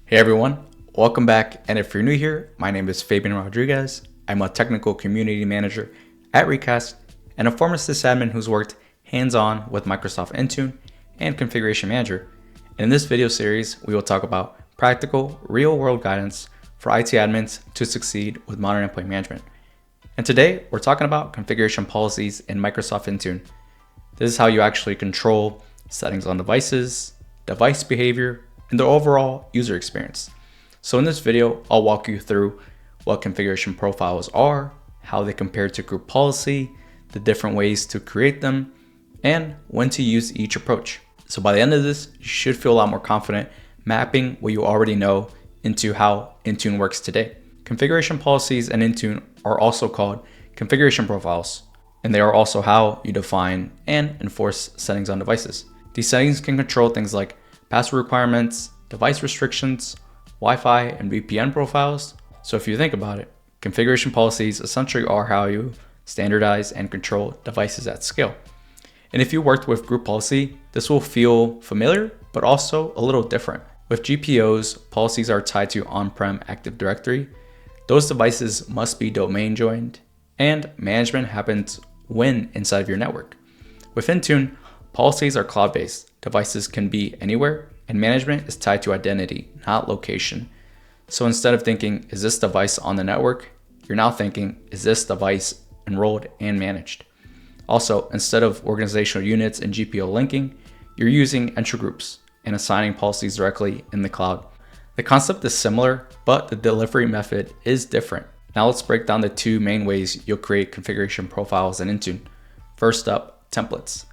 Hey everyone, welcome back. And if you're new here, my name is Fabian Rodriguez. I'm a technical community manager at Recast and a former sysadmin who's worked hands-on with Microsoft Intune and Configuration Manager. In this video series, we will talk about practical, real-world guidance for IT admins to succeed with modern endpoint management. And today, we're talking about configuration policies in Microsoft Intune. This is how you actually control settings on devices, device behavior, and the overall user experience. So in this video, I'll walk you through what configuration profiles are, how they compare to group policy, the different ways to create them, and when to use each approach. So by the end of this, you should feel a lot more confident mapping what you already know into how Intune works today. Configuration policies in Intune are also called configuration profiles, and they are also how you define and enforce settings on devices. These settings can control things like password requirements, device restrictions, Wi-Fi, and VPN profiles. So if you think about it, configuration policies essentially are how you standardize and control devices at scale. And if you worked with group policy, this will feel familiar, but also a little different. With GPOs, policies are tied to on-prem Active Directory. Those devices must be domain joined, and management happens when inside of your network. With Intune, policies are cloud-based. Devices can be anywhere, and management is tied to identity, not location. So instead of thinking, is this device on the network? You're now thinking, is this device enrolled and managed? Also, instead of organizational units and GPO linking, you're using entry groups and assigning policies directly in the cloud. The concept is similar, but the delivery method is different. Now let's break down the two main ways you'll create configuration profiles in Intune. First up, templates.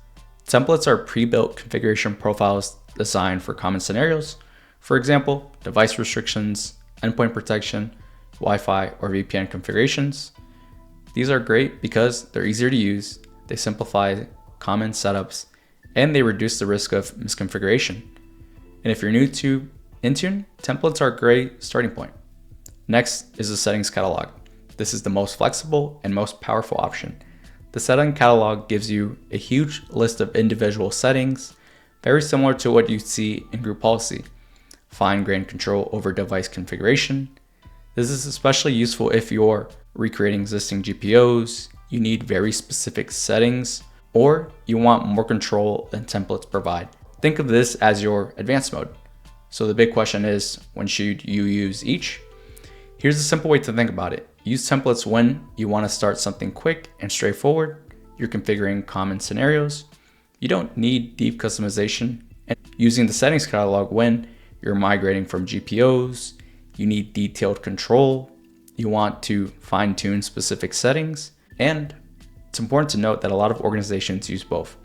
Templates are pre-built configuration profiles designed for common scenarios. For example, device restrictions, endpoint protection, Wi-Fi, or VPN configurations. These are great because they're easier to use, they simplify common setups, and they reduce the risk of misconfiguration. And if you're new to Intune, templates are a great starting point. Next is the settings catalog. This is the most flexible and most powerful option. The setting catalog gives you a huge list of individual settings, very similar to what you see in group policy. Fine-grained control over device configuration. This is especially useful if you're recreating existing GPOs, you need very specific settings, or you want more control than templates provide. Think of this as your advanced mode. So the big question is, when should you use each? Here's a simple way to think about it. Use templates when you want to start something quick and straightforward. You're configuring common scenarios. You don't need deep customization. And using the settings catalog when you're migrating from GPOs, you need detailed control. You want to fine-tune specific settings. And it's important to note that a lot of organizations use both.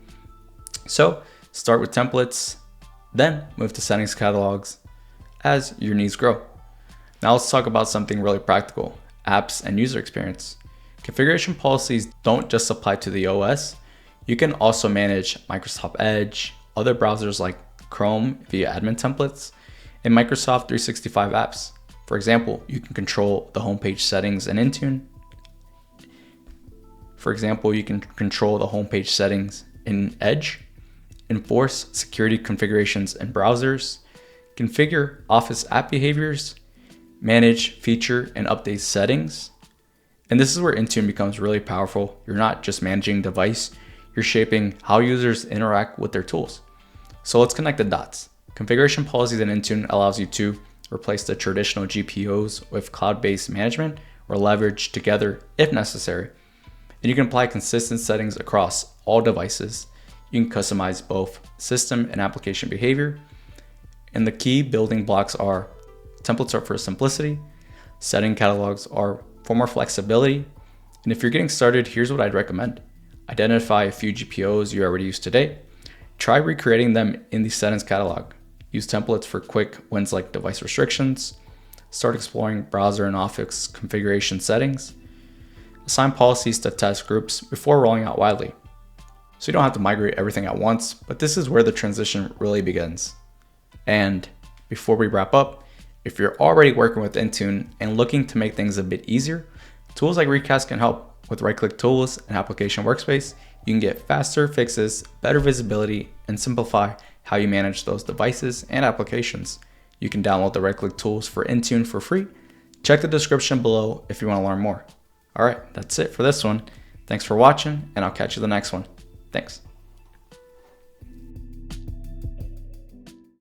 So start with templates, then move to settings catalogs as your needs grow. Now let's talk about something really practical, apps and user experience. Configuration policies don't just apply to the OS. You can also manage Microsoft Edge, other browsers like Chrome via admin templates, and Microsoft 365 apps. For example, you can control the homepage settings in Intune. Edge, enforce security configurations in browsers, configure Office app behaviors, manage feature and update settings. And this is where Intune becomes really powerful. You're not just managing device, you're shaping how users interact with their tools. So let's connect the dots. Configuration policies in Intune allows you to replace the traditional GPOs with cloud-based management or leverage together if necessary. And you can apply consistent settings across all devices. You can customize both system and application behavior. And the key building blocks are templates are for simplicity, setting catalogs are for more flexibility. And if you're getting started, here's what I'd recommend. Identify a few GPOs you already use today. Try recreating them in the settings catalog. Use templates for quick wins like device restrictions. Start exploring browser and Office configuration settings. Assign policies to test groups before rolling out widely. So you don't have to migrate everything at once, but this is where the transition really begins. And before we wrap up, if you're already working with Intune and looking to make things a bit easier, tools like Recast can help. With right-click tools and application workspace, you can get faster fixes, better visibility, and simplify how you manage those devices and applications. You can download the right-click tools for Intune for free. Check the description below if you want to learn more. All right, that's it for this one. Thanks for watching, and I'll catch you the next one. Thanks.